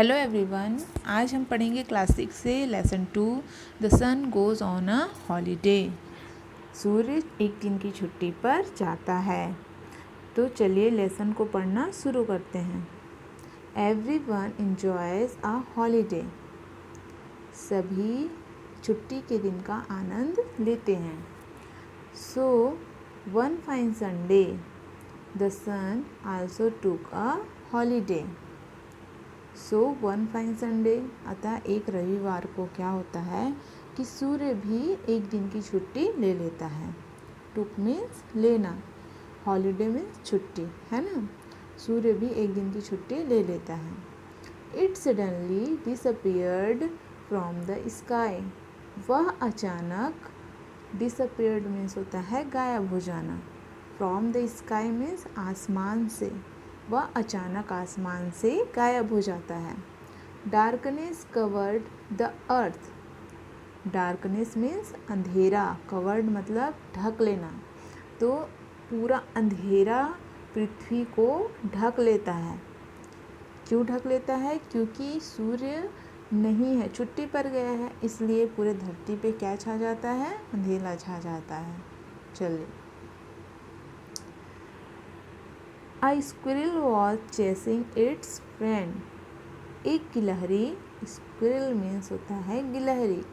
Hello everyone, आज हम पढ़ेंगे क्लास 6 से lesson 2 the sun goes on a holiday. सूर्य एक दिन की छुट्टी पर जाता है। तो चलिए लेसन को पढ़ना शुरू करते हैं। Everyone enjoys a holiday. सभी छुट्टी के दिन का आनंद लेते हैं। So one fine Sunday the sun also took a holiday. So one fine Sunday, अतः एक रविवार को क्या होता है कि सूर्य भी एक दिन की छुट्टी ले लेता है। टुक मीन्स लेना, हॉलीडे मीन्स छुट्टी, है ना। सूर्य भी एक दिन की छुट्टी ले लेता है। It suddenly disappeared from the sky. वह अचानक, डिसअपियर्ड मीन्स होता है गायब हो जाना। फ्रॉम द स्काई मीन्स आसमान से। वह अचानक आसमान से गायब हो जाता है। Darkness covered the earth. Darkness means अंधेरा, कवर्ड मतलब ढक लेना। तो पूरा अंधेरा पृथ्वी को ढक लेता है। क्यों ढक लेता है? क्योंकि सूर्य नहीं है, छुट्टी पर गया है, इसलिए पूरे धरती पे क्या छा जाता है? अंधेरा छा जाता है। चलिए। A squirrel was chasing its friend. एक गिलहरी, स्क्विरल मीन्स होता है गिलहरी।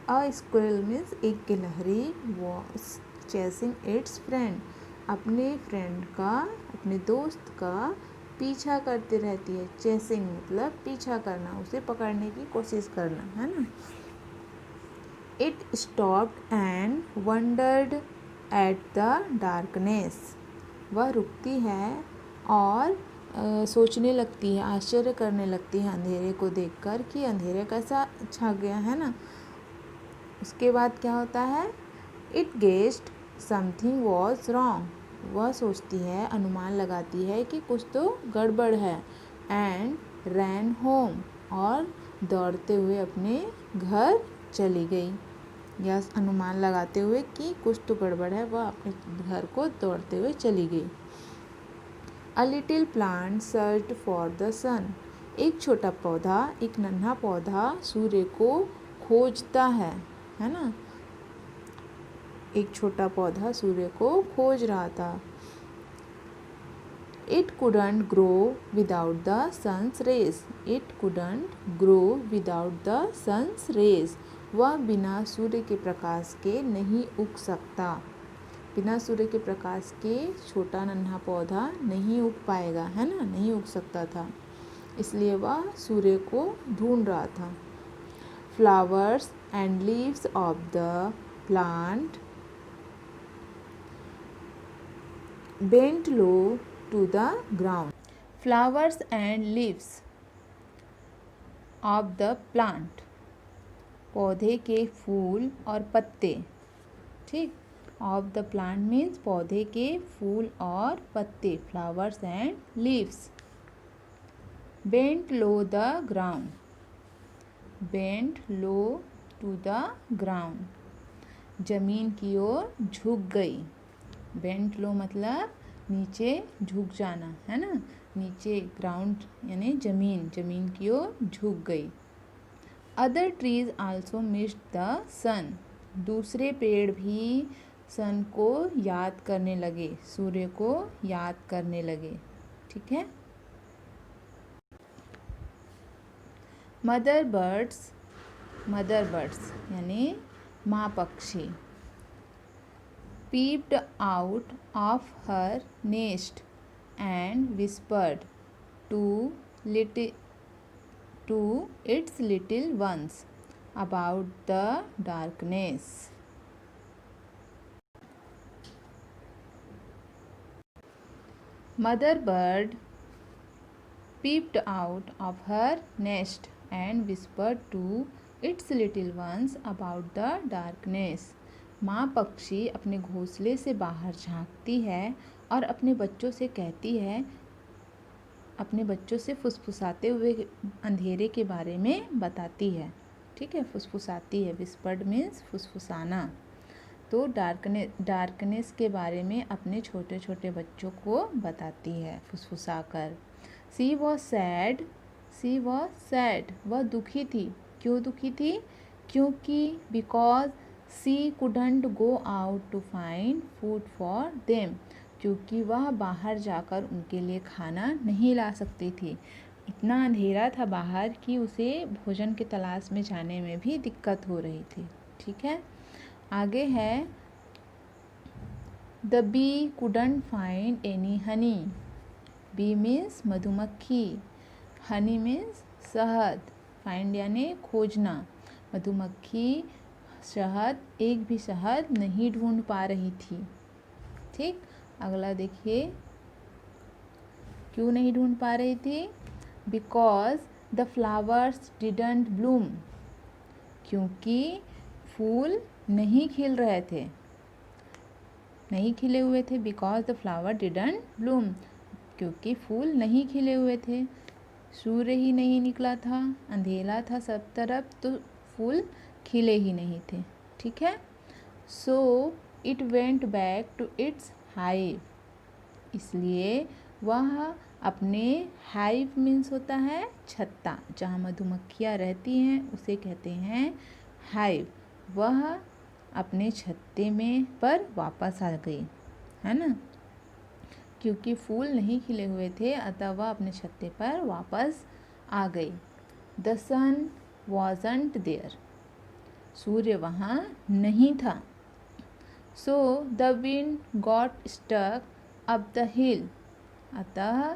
अ स्क्विरल मीन्स एक गिलहरी was chasing its friend, अपने फ्रेंड का, अपने दोस्त का पीछा करते रहती है। चेसिंग मतलब पीछा करना, उसे पकड़ने की कोशिश करना, है ना। It stopped and wondered at the darkness. वह रुकती है और सोचने लगती है, आश्चर्य करने लगती है अंधेरे को देखकर कि अंधेरे कैसा छा गया है ना। उसके बाद क्या होता है? It guessed something was wrong. वह सोचती है, अनुमान लगाती है कि कुछ तो गड़बड़ है। एंड रैन होम, और दौड़ते हुए अपने घर चली गई। या अनुमान लगाते हुए कि कुछ तो गड़बड़ है, वह अपने घर को दौड़ते हुए चली गई। A little plant searched for the sun. एक छोटा पौधा, एक नन्हा पौधा सूर्य को खोजता है ना। एक छोटा पौधा सूर्य को खोज रहा था। It couldn't grow without the sun's rays. It couldn't grow without the sun's rays. वह बिना सूर्य के प्रकाश के नहीं उग सकता। बिना सूर्य के प्रकाश के छोटा नन्हा पौधा नहीं उग पाएगा, है ना, नहीं उग सकता था, इसलिए वह सूर्य को ढूंढ रहा था। Flowers and leaves of the plant bent low to the ground. Flowers and leaves of the plant, पौधे के फूल और पत्ते, ठीक। ऑफ द प्लांट मीन्स पौधे के फूल और पत्ते, flowers and leaves. Bent low the ground, bent low to the ground, जमीन की ओर झुक गई। बेंट लो मतलब नीचे झुक जाना, है ना, नीचे, ग्राउंड यानी जमीन, जमीन की ओर झुक गई। Other trees also missed the sun. दूसरे पेड़ भी सन को याद करने लगे, सूर्य को याद करने लगे, ठीक है। मदर बर्ड्स यानी माँ पक्षी, peeped out of her nest and whispered to its little ones about the darkness. Mother bird peeped out of her nest and whispered to its little ones about the darkness. माँ पक्षी अपने घोंसले से बाहर झांकती है और अपने बच्चों से कहती है, अपने बच्चों से फुसफुसाते हुए अंधेरे के बारे में बताती है, ठीक है, फुसफुसाती है। विस्पर्ड मीन्स फुसफुसाना। तो डार्कनेस के बारे में अपने छोटे छोटे बच्चों को बताती है फुसफुसा कर। She was sad she was sad, वह दुखी थी। क्यों दुखी थी? क्योंकि because she couldn't go out to find food for them, क्योंकि वह बाहर जाकर उनके लिए खाना नहीं ला सकती थी। इतना अंधेरा था बाहर कि उसे भोजन की तलाश में जाने में भी दिक्कत हो रही थी। ठीक है, आगे है the bee couldn't find any honey. Bee means मधुमक्खी, हनी मीन्स शहद, फाइंड यानी खोजना। मधुमक्खी शहद, एक भी शहद नहीं ढूंढ पा रही थी। ठीक, अगला देखिए, क्यों नहीं ढूंढ पा रही थी? Because the flowers didn't Bloom, क्योंकि फूल नहीं खिल रहे थे, नहीं खिले हुए थे। Because the flower didn't Bloom, क्योंकि फूल नहीं खिले हुए थे। सूर्य ही नहीं निकला था, अंधेरा था सब तरफ, तो फूल खिले ही नहीं थे। ठीक है, so it went back to its hive, इसलिए वह अपने, हाइव मीन्स होता है छत्ता, जहाँ मधुमक्खियाँ रहती हैं उसे कहते हैं हाइव। वह अपने छत्ते में पर वापस आ गई, है ना, क्योंकि फूल नहीं खिले हुए थे, अतः वह अपने छत्ते पर वापस आ गई। द सन वॉजंट देयर, सूर्य वहाँ नहीं था। So the wind got stuck up the hill, अतः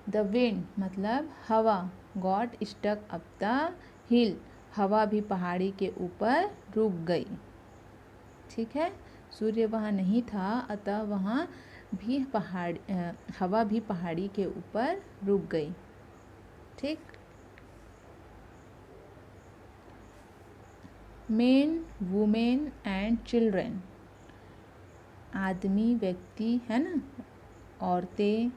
द विंड मतलब हवा, got stuck up the hill, हवा भी पहाड़ी के ऊपर रुक गई। ठीक है, सूर्य वहाँ नहीं था, अतः वहाँ भी हवा भी पहाड़ी के ऊपर रुक गई। ठीक, मेन, वुमेन एंड चिल्ड्रेन, आदमी, व्यक्ति, है ना, औरतें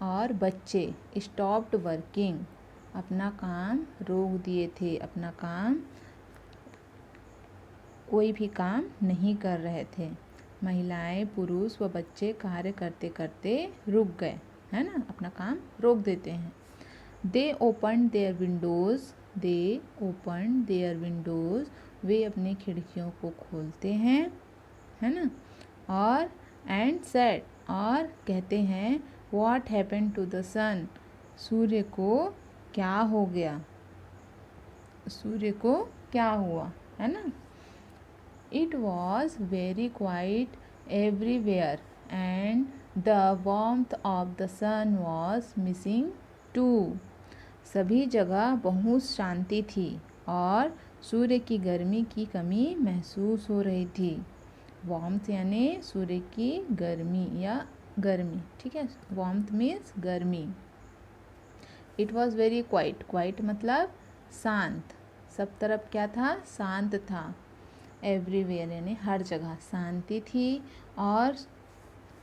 और बच्चे, स्टॉप्ड वर्किंग, अपना काम रोक दिए थे, अपना काम, कोई भी काम नहीं कर रहे थे। महिलाएं, पुरुष व बच्चे कार्य करते करते रुक गए, है ना, अपना काम रोक देते हैं। They open their windows, they open their windows, वे अपनी खिड़कियों को खोलते हैं, है ना, और एंड सेड, और कहते हैं व्हाट हैपेंड टू द सन, सूर्य को क्या हो गया, सूर्य को क्या हुआ, है ना। It was very quiet everywhere and the warmth of the sun was missing too, सभी जगह बहुत शांति थी और सूर्य की गर्मी की कमी महसूस हो रही थी। वार्मथ यानी सूर्य की गर्मी या गर्मी, ठीक है, वार्मथ मीन्स गर्मी। It was very quite, quite मतलब शांत, सब तरफ क्या था, शांत था। एवरीवेयर यानी हर जगह शांति थी, और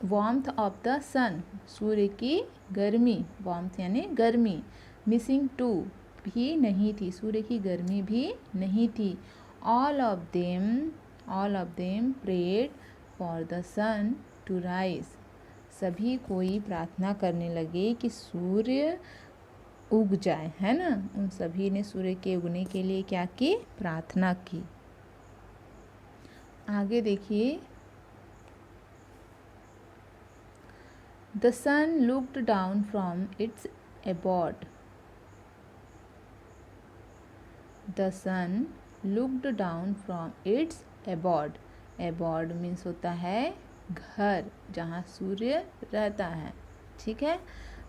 वार्मथ ऑफ द सन, सूर्य की गर्मी, वार्मथ यानी गर्मी, मिसिंग टू भी नहीं थी, सूर्य की गर्मी भी नहीं थी। All of them prayed for the sun to rise, सभी कोई प्रार्थना करने लगे कि सूर्य उग जाए, है ना, उन सभी ने सूर्य के उगने के लिए क्या की, प्रार्थना की। आगे देखिए, the sun looked down from its abode, the sun looked down from its abode, abode means होता है घर, जहाँ सूर्य रहता है। ठीक है,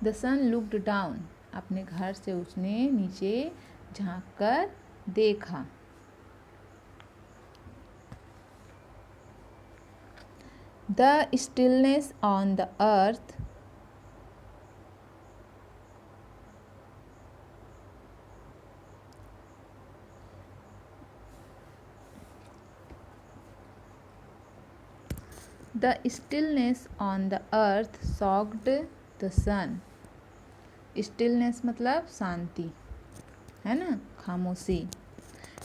द सन लुक्ड डाउन, अपने घर से उसने नीचे झांक कर देखा। The stillness on the earth, the stillness on the earth shocked the sun, stillness मतलब शांति, है ना, खामोशी।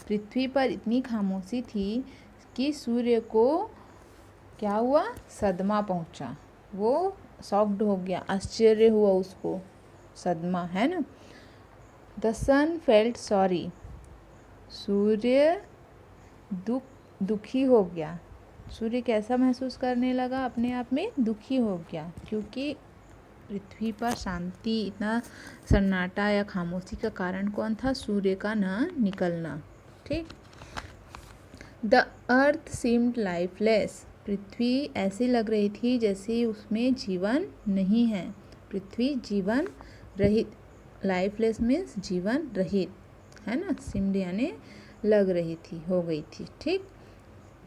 पृथ्वी पर इतनी खामोशी थी कि सूर्य को क्या हुआ, सदमा पहुंचा, वो शॉक्ड हो गया, आश्चर्य हुआ उसको, सदमा, है ना। द सन फेल्ट सॉरी, सूर्य दुखी हो गया। सूर्य कैसा महसूस करने लगा? अपने आप में दुखी हो गया, क्योंकि पृथ्वी पर शांति, इतना सन्नाटा या खामोशी का कारण कौन था? सूर्य का न निकलना। ठीक। द अर्थ सीम्ड लाइफलेस, पृथ्वी ऐसी लग रही थी जैसे उसमें जीवन नहीं है। पृथ्वी जीवन रहित, लाइफलेस मीन्स जीवन रहित, है ना। सीम्ड यानी लग रही थी, हो गई थी। ठीक।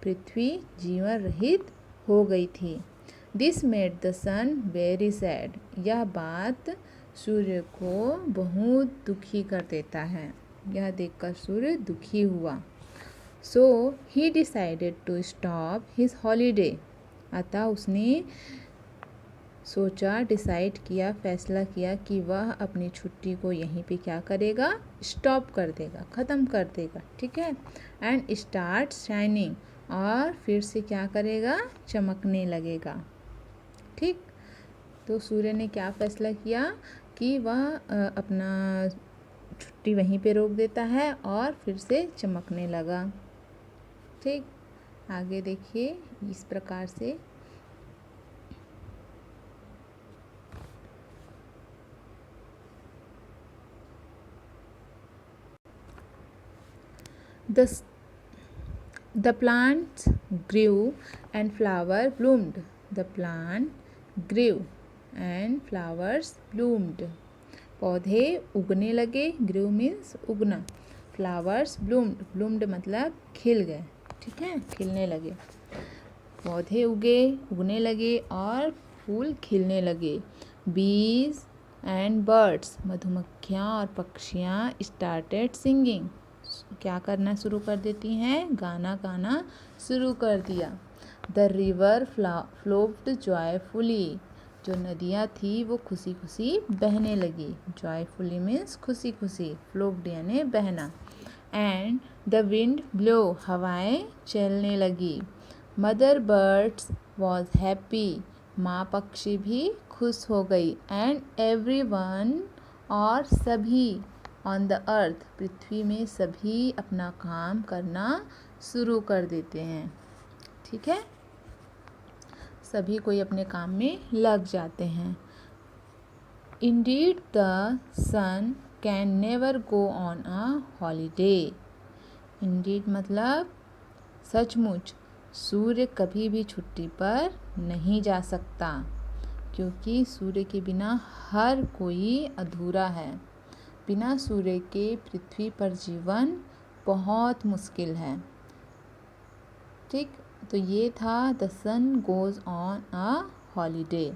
पृथ्वी जीवन रहित हो गई थी। This made the sun very sad, यह बात सूर्य को बहुत दुखी कर देता है। यह देखकर सूर्य दुखी हुआ। So he decided to stop his holiday, अतः उसने सोचा, डिसाइड किया, फैसला किया कि वह अपनी छुट्टी को यहीं पे क्या करेगा? स्टॉप कर देगा, ख़त्म कर देगा। ठीक है। एंड स्टार्ट शाइनिंग, और फिर से क्या करेगा? चमकने लगेगा। ठीक। तो सूर्य ने क्या फैसला किया कि वह अपना छुट्टी वहीं पे रोक देता है और फिर से चमकने लगा। ठीक। आगे देखिए इस प्रकार से। The plants grew and flower bloomed. The plant grew and flowers bloomed. पौधे उगने लगे, grew means उगना, flowers bloomed, bloomed मतलब खिल गए। ठीक है, खिलने लगे। पौधे उगने लगे और फूल खिलने लगे। Bees and birds, मधुमक्खियाँ और पक्षियाँ started singing, क्या करना शुरू कर देती हैं? गाना गाना शुरू कर दिया। द रिवर फ्लोव्ड जॉयफुली, जो नदियाँ थी वो खुशी खुशी बहने लगी। जॉयफुली मीन्स खुशी खुशी, फ्लोव्ड यानी बहना। एंड द विंड ब्लो, हवाएं चलने लगी। मदर बर्ड्स वॉज हैप्पी, माँ पक्षी भी खुश हो गई। एंड एवरीवन, और सभी, ऑन द अर्थ, पृथ्वी में सभी अपना काम करना शुरू कर देते हैं। ठीक है, सभी कोई अपने काम में लग जाते हैं। Indeed the sun can never go on a holiday, indeed मतलब सचमुच, सूर्य कभी भी छुट्टी पर नहीं जा सकता, क्योंकि सूर्य के बिना हर कोई अधूरा है। बिना सूर्य के पृथ्वी पर जीवन बहुत मुश्किल है। ठीक। तो ये था the sun goes on a holiday.